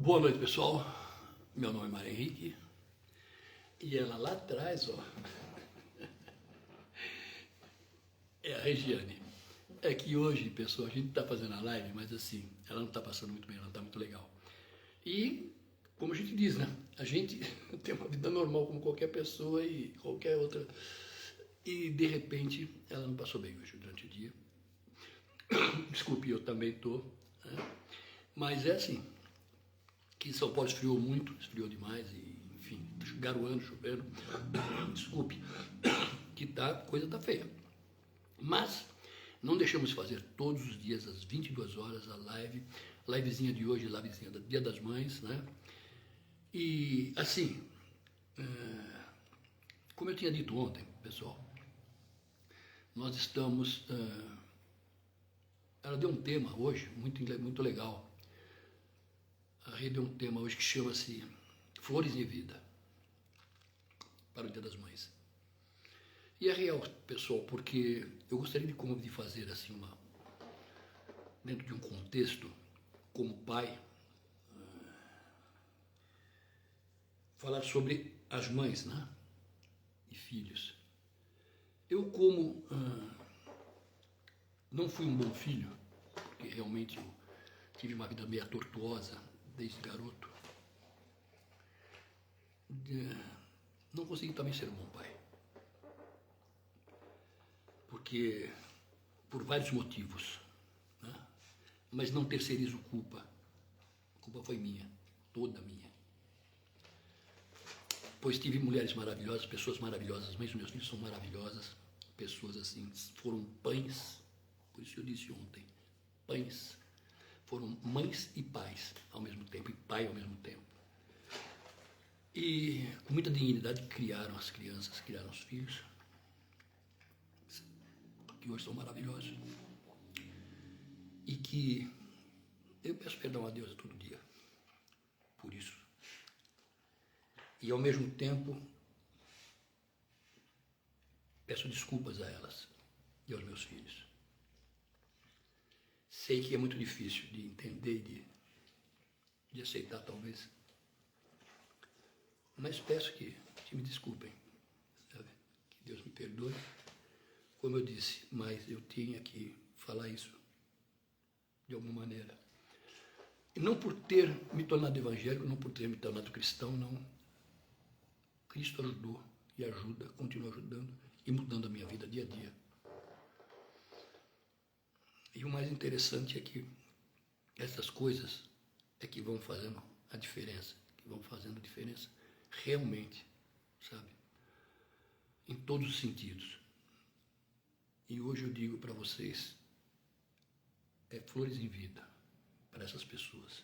Boa noite, pessoal. Meu nome é Mário Henrique e ela lá atrás, ó, é a Regiane. É que hoje, pessoal, a gente tá fazendo a live, mas assim, ela não tá passando muito bem, ela não tá muito legal. E, como a gente diz, né? A gente tem uma vida normal como qualquer pessoa e qualquer outra. E, de repente, ela não passou bem hoje durante o dia. Desculpe, eu também tô. Né? Mas é assim, que São Paulo esfriou demais e, enfim, garoando, chovendo. Desculpe, que tá, coisa tá feia. Mas não deixamos de fazer todos os dias às 22 horas a livezinha de hoje, livezinha do Dia das Mães, né? E assim, como eu tinha dito ontem, pessoal, nós estamos. Ela deu um tema hoje muito legal. A rede deu um tema hoje que chama-se Flores em Vida para o Dia das Mães. E é real, pessoal, porque eu gostaria de fazer assim dentro de um contexto como pai, falar sobre as mães, né, e filhos. Eu não fui um bom filho, porque realmente eu tive uma vida meio tortuosa desde garoto. Não consegui também ser um bom pai. Porque, por vários motivos, né? Mas não terceirizo culpa. A culpa foi minha, toda minha. Pois tive mulheres maravilhosas, pessoas maravilhosas, mas os meus filhos são maravilhosas, pessoas assim, foram pães, por isso eu disse ontem, pães, foram mães e pais ao mesmo tempo, e pai ao mesmo tempo. E com muita dignidade criaram as crianças, criaram os filhos, que hoje são maravilhosos, e que eu peço perdão a Deus todo dia por isso. E ao mesmo tempo peço desculpas a elas e aos meus filhos. Sei que é muito difícil de entender e de aceitar, talvez, mas peço que me desculpem, sabe? Que Deus me perdoe. Como eu disse, mas eu tinha que falar isso de alguma maneira. E não por ter me tornado evangélico, não por ter me tornado cristão, não. Cristo ajudou e ajuda, continua ajudando e mudando a minha vida dia a dia. E o mais interessante é que essas coisas é que vão fazendo a diferença, realmente, sabe? Em todos os sentidos. E hoje eu digo para vocês, é flores em vida para essas pessoas,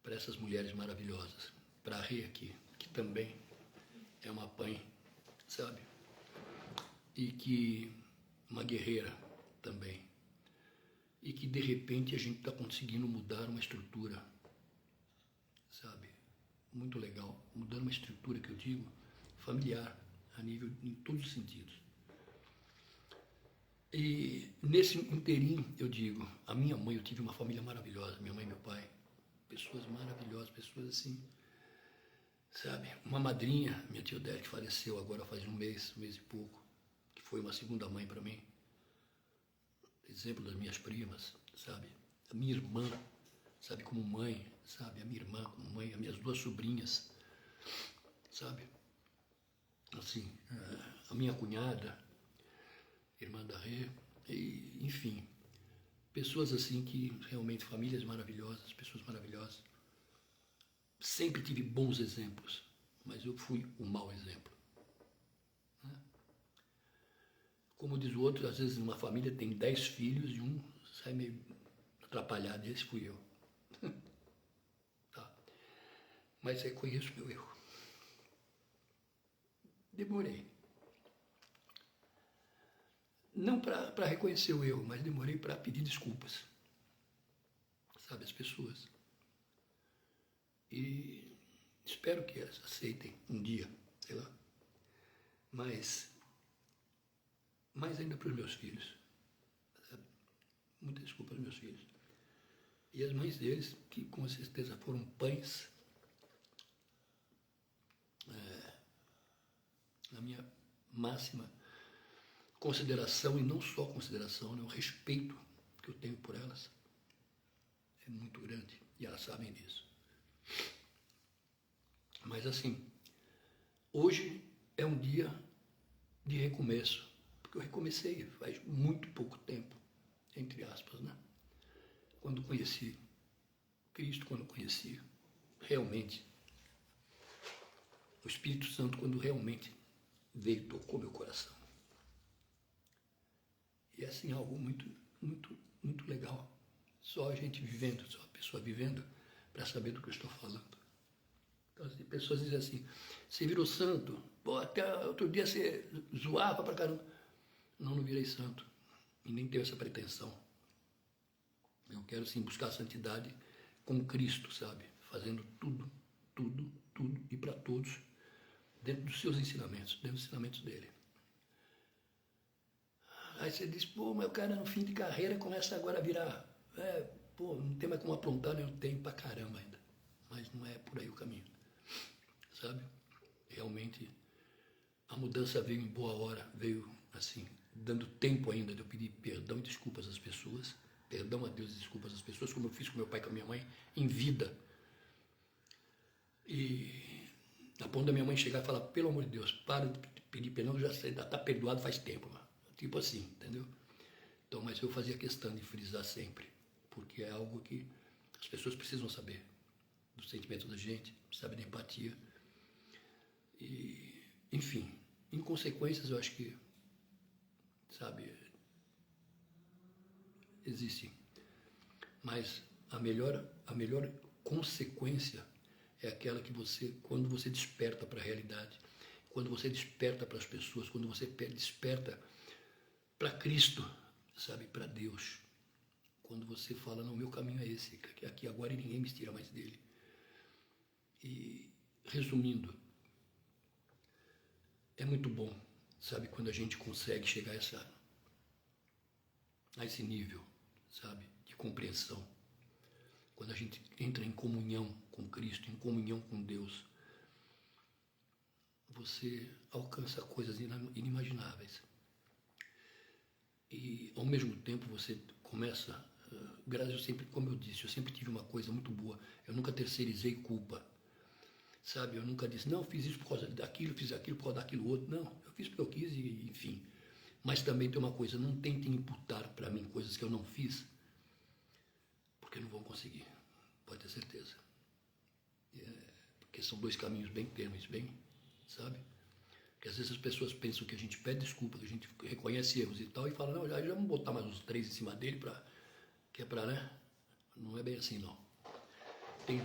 para essas mulheres maravilhosas, para a Rê aqui, que também é uma mãe, sabe? E que uma guerreira também. E que de repente a gente está conseguindo mudar uma estrutura, sabe? Muito legal, mudando uma estrutura que eu digo, familiar, a nível, em todos os sentidos. E nesse inteirinho eu digo, a minha mãe, eu tive uma família maravilhosa, minha mãe e meu pai, pessoas maravilhosas, pessoas assim, sabe? Uma madrinha, minha tia Odete, que faleceu agora faz um mês e pouco, que foi uma segunda mãe para mim. Exemplo das minhas primas, sabe? A minha irmã, sabe, como mãe, sabe? A minha irmã como mãe, as minhas duas sobrinhas, sabe? Assim, a minha cunhada, irmã da Rê, e, enfim, pessoas assim que realmente, famílias maravilhosas, pessoas maravilhosas. Sempre tive bons exemplos, mas eu fui um mau exemplo. Né? Como diz o outro, às vezes uma família tem 10 filhos e um sai meio atrapalhado, e esse fui eu. Tá? Mas reconheço meu erro. Demorei. Não para reconhecer o erro, mas demorei para pedir desculpas. Sabe, as pessoas. E espero que elas aceitem um dia, sei lá. Mas ainda para os meus filhos. Sabe? Muita desculpa aos meus filhos. E as mães deles, que com certeza foram pães, na minha máxima consideração, e não só consideração, né, o respeito que eu tenho por elas é muito grande, e elas sabem disso. Mas assim, hoje é um dia de recomeço, porque eu recomecei faz muito pouco tempo, entre aspas, né? Quando conheci Cristo, quando conheci realmente o Espírito Santo, quando realmente veio e tocou meu coração. E é assim, algo muito, muito, muito legal. Só a gente vivendo, só a pessoa vivendo, para saber do que eu estou falando. Então, as pessoas dizem assim, você virou santo, pô, até outro dia você zoava pra caramba. Não virei santo, e nem tenho essa pretensão. Eu quero sim buscar a santidade com Cristo, sabe? Fazendo tudo, tudo, tudo e para todos, dentro dos seus ensinamentos, dentro dos ensinamentos dele. Aí você diz, pô, mas o cara no fim de carreira começa agora a virar, pô, não tem mais como aprontar, eu tenho pra caramba ainda. Mas não é por aí o caminho, sabe? Realmente a mudança veio em boa hora, veio assim, dando tempo ainda de eu pedir perdão e desculpas às pessoas, perdão a Deus e desculpas às pessoas, como eu fiz com meu pai e com a minha mãe, em vida. E a ponto da minha mãe chegar e falar, pelo amor de Deus, para de pedir perdão, já está perdoado faz tempo, mano. Tipo assim, entendeu? Então, mas eu fazia questão de frisar sempre, porque é algo que as pessoas precisam saber, do sentimento da gente, sabe, da empatia. E, enfim, em consequências eu acho que, sabe, existe. Mas a melhor consequência é aquela que você, quando você desperta para a realidade, quando você desperta para as pessoas, quando você desperta para Cristo, sabe, para Deus. Quando você fala, não, meu caminho é esse, aqui agora e ninguém me tira mais dele. E, resumindo, é muito bom, sabe, quando a gente consegue chegar a esse nível, sabe, de compreensão. Quando a gente entra em comunhão com Cristo, em comunhão com Deus, você alcança coisas inimagináveis. E, ao mesmo tempo, você começa... Graças, eu sempre, como eu disse, eu sempre tive uma coisa muito boa. Eu nunca terceirizei culpa. Sabe, eu nunca disse, não, fiz isso por causa daquilo, fiz aquilo por causa daquilo outro. Não, eu fiz porque eu quis e, enfim. Mas também tem uma coisa, não tentem imputar para mim coisas que eu não fiz, porque não vão conseguir, pode ter certeza. Porque são dois caminhos bem tênues, bem, sabe? Porque às vezes as pessoas pensam que a gente pede desculpa, que a gente reconhece erros e tal, e fala, não, já vamos botar mais uns 3 em cima dele, que é para, né? Não é bem assim, não. Tem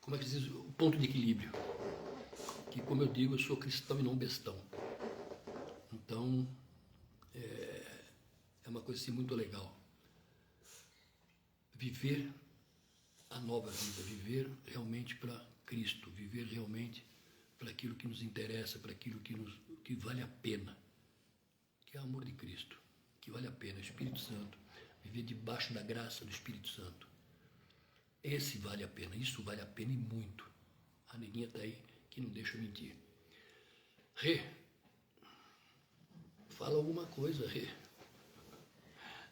como é que se diz? O ponto de equilíbrio. Que, como eu digo, eu sou cristão e não bestão. Então, é uma coisa assim muito legal. Viver a nova vida, viver realmente para Cristo, viver realmente para aquilo que nos interessa, para aquilo que vale a pena, que é o amor de Cristo, que vale a pena, Espírito Santo, viver debaixo da graça do Espírito Santo. Esse vale a pena, isso vale a pena e muito. A neguinha está aí que não deixa eu mentir. Rê, fala alguma coisa, Rê.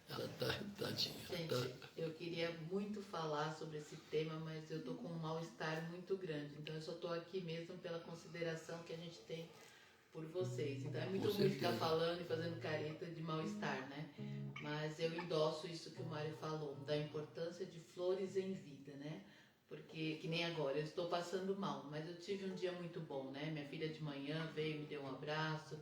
Ela tadinha. Gente, eu queria muito falar sobre esse tema, mas eu tô com um mal-estar muito grande. Então eu só tô aqui mesmo pela consideração que a gente tem por vocês. Então é muito ruim ficar falando e fazendo careta de mal-estar, né? Mas eu endosso isso que o Mário falou, da importância de flores em vida, né? Porque, que nem agora, eu estou passando mal, mas eu tive um dia muito bom, né? Minha filha de manhã veio, me deu um abraço,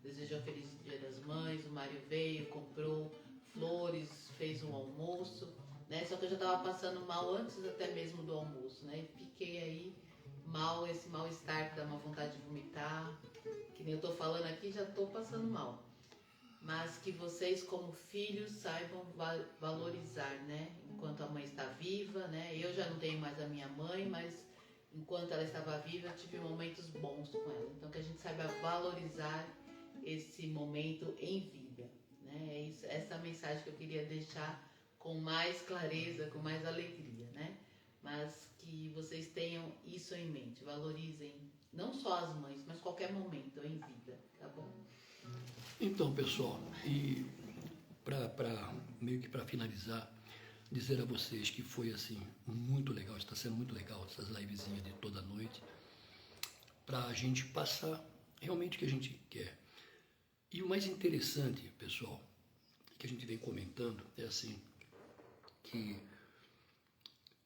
desejou feliz Dia das Mães, o Mário veio, comprou flores, fez um almoço, né? Só que eu já estava passando mal antes até mesmo do almoço, né? E fiquei aí mal, esse mal-estar que dá uma vontade de vomitar, que nem eu tô falando aqui, já tô passando mal. Mas que vocês como filhos saibam valorizar, né? Enquanto a mãe está viva, né? Eu já não tenho mais a minha mãe, mas enquanto ela estava viva, eu tive momentos bons com ela. Então que a gente saiba valorizar esse momento em vida, né? né? É isso, essa mensagem que eu queria deixar com mais clareza, com mais alegria, né? Mas que vocês tenham isso em mente, valorizem não só as mães, mas qualquer momento em vida, tá bom? Então, pessoal, e meio que para finalizar, dizer a vocês que foi assim muito legal, está sendo muito legal essas livezinhas de toda noite, para a gente passar realmente o que a gente quer. E o mais interessante, pessoal, que a gente vem comentando é assim, que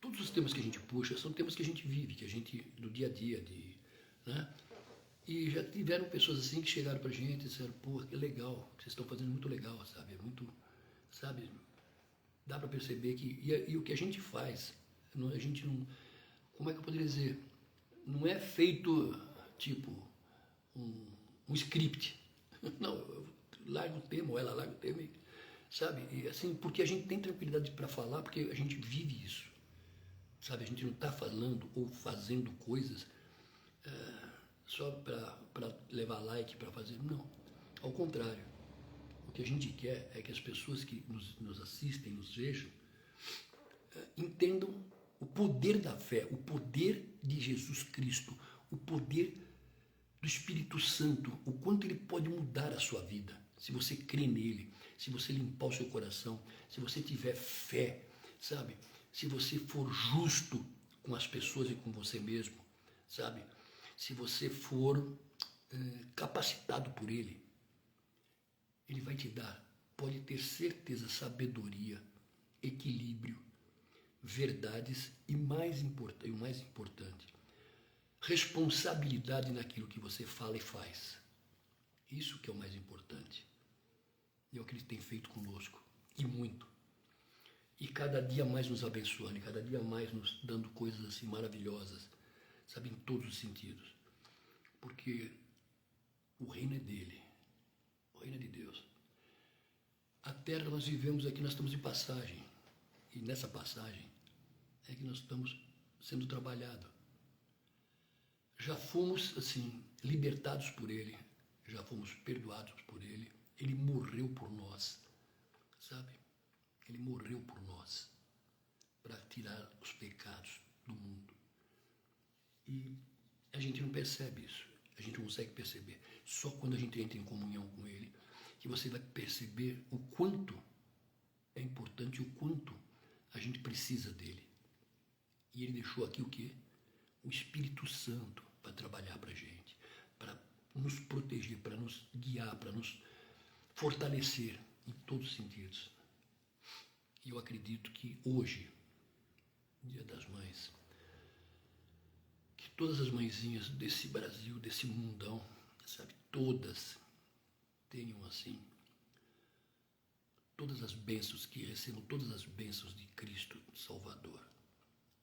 todos os temas que a gente puxa são temas que a gente vive, que a gente, do dia a dia, né? E já tiveram pessoas assim que chegaram pra gente e disseram, pô, que legal, o que vocês estão fazendo é muito legal, sabe? É muito, sabe? Dá para perceber que, e o que a gente faz, a gente não, como é que eu poderia dizer? Não é feito, tipo, um script. Não, eu largo o tema, ou ela larga o tema, sabe? E assim, porque a gente tem tranquilidade para falar, porque a gente vive isso, sabe? A gente não está falando ou fazendo coisas só para levar like, para fazer. Não, ao contrário. O que a gente quer é que as pessoas que nos assistem, nos vejam, entendam o poder da fé, o poder de Jesus Cristo, o poder do Espírito Santo, o quanto ele pode mudar a sua vida, se você crê nele, se você limpar o seu coração, se você tiver fé, sabe? Se você for justo com as pessoas e com você mesmo, sabe? Se você for capacitado por ele, ele vai te dar, pode ter certeza, sabedoria, equilíbrio, verdades e o mais importante, responsabilidade naquilo que você fala e faz. Isso que é o mais importante. E é o que ele tem feito conosco, e muito. E cada dia mais nos abençoando, e cada dia mais nos dando coisas assim maravilhosas, sabe, em todos os sentidos. Porque o reino é dele, o reino é de Deus. A terra nós vivemos aqui, nós estamos em passagem. E nessa passagem é que nós estamos sendo trabalhados. Já fomos, assim, libertados por ele, já fomos perdoados por ele. Ele morreu por nós, sabe? Ele morreu por nós para tirar os pecados do mundo. E a gente não percebe isso, a gente não consegue perceber. Só quando a gente entra em comunhão com ele, que você vai perceber o quanto é importante, o quanto a gente precisa dele. E ele deixou aqui o quê? O Espírito Santo para trabalhar para a gente, para nos proteger, para nos guiar, para nos fortalecer em todos os sentidos. E eu acredito que hoje, Dia das Mães, que todas as mãezinhas desse Brasil, desse mundão, sabe, todas tenham assim, todas as bênçãos, que recebam todas as bênçãos de Cristo Salvador,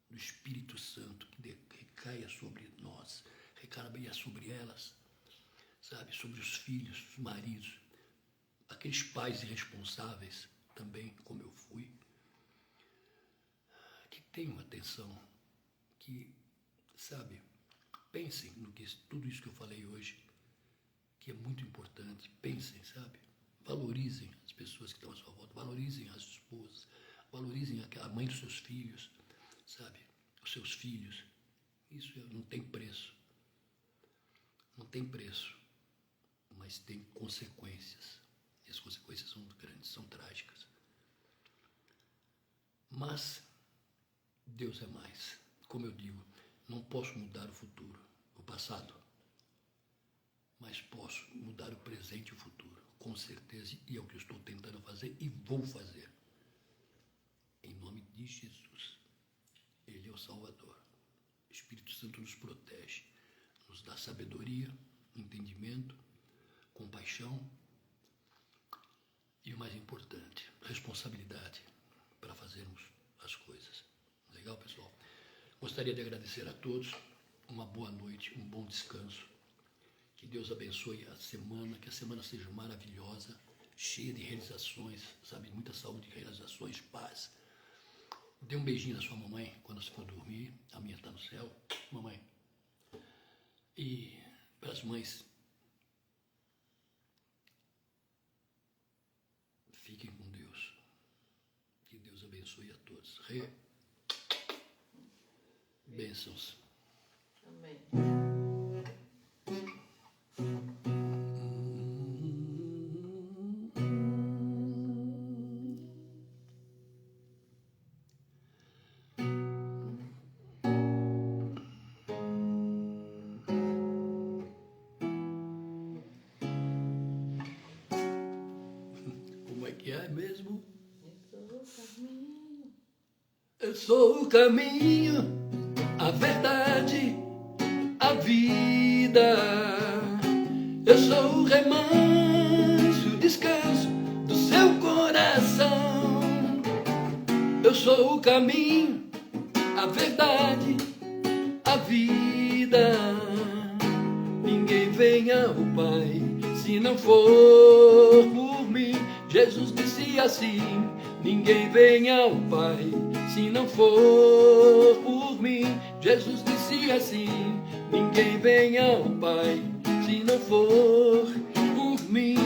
do Espírito Santo, que recaia sobre nós, recaia sobre elas, sabe, sobre os filhos, os maridos, aqueles pais irresponsáveis também, como eu fui, que tenham atenção, que, sabe, pensem no que tudo isso que eu falei hoje, que é muito importante, pensem, sabe, valorizem as pessoas que estão à sua volta, valorizem as esposas, valorizem a mãe dos seus filhos, sabe, os seus filhos. Isso não tem preço, não tem preço, mas tem consequências, e as consequências são grandes, são trágicas. Mas Deus é mais. Como eu digo, não posso mudar o futuro, o passado, mas posso mudar o presente e o futuro, com certeza, e é o que eu estou tentando fazer e vou fazer. Em nome de Jesus. Ele é o Salvador. O Espírito Santo nos protege, nos dá sabedoria, entendimento, compaixão e o mais importante, responsabilidade para fazermos as coisas. Legal, pessoal? Gostaria de agradecer a todos, uma boa noite, um bom descanso. Que Deus abençoe a semana, que a semana seja maravilhosa, cheia de realizações, sabe? Muita saúde, realizações, paz. Dê um beijinho na sua mamãe quando você for dormir, a minha está no céu, mamãe. E para as mães, abençoe a todos. Bênçãos. Amém. Como é que é mesmo? Eu sou o caminho. Eu sou o caminho, a verdade, a vida. Eu sou o remanso, o descanso do seu coração. Eu sou o caminho, a verdade, a vida. Ninguém vem ao Pai se não for por mim. Jesus disse assim: ninguém vem ao Pai se não for por mim. Jesus disse assim: ninguém vem ao Pai se não for por mim.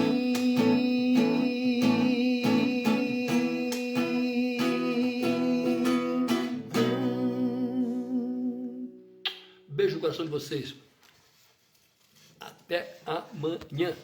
Beijo no coração de vocês. Até amanhã.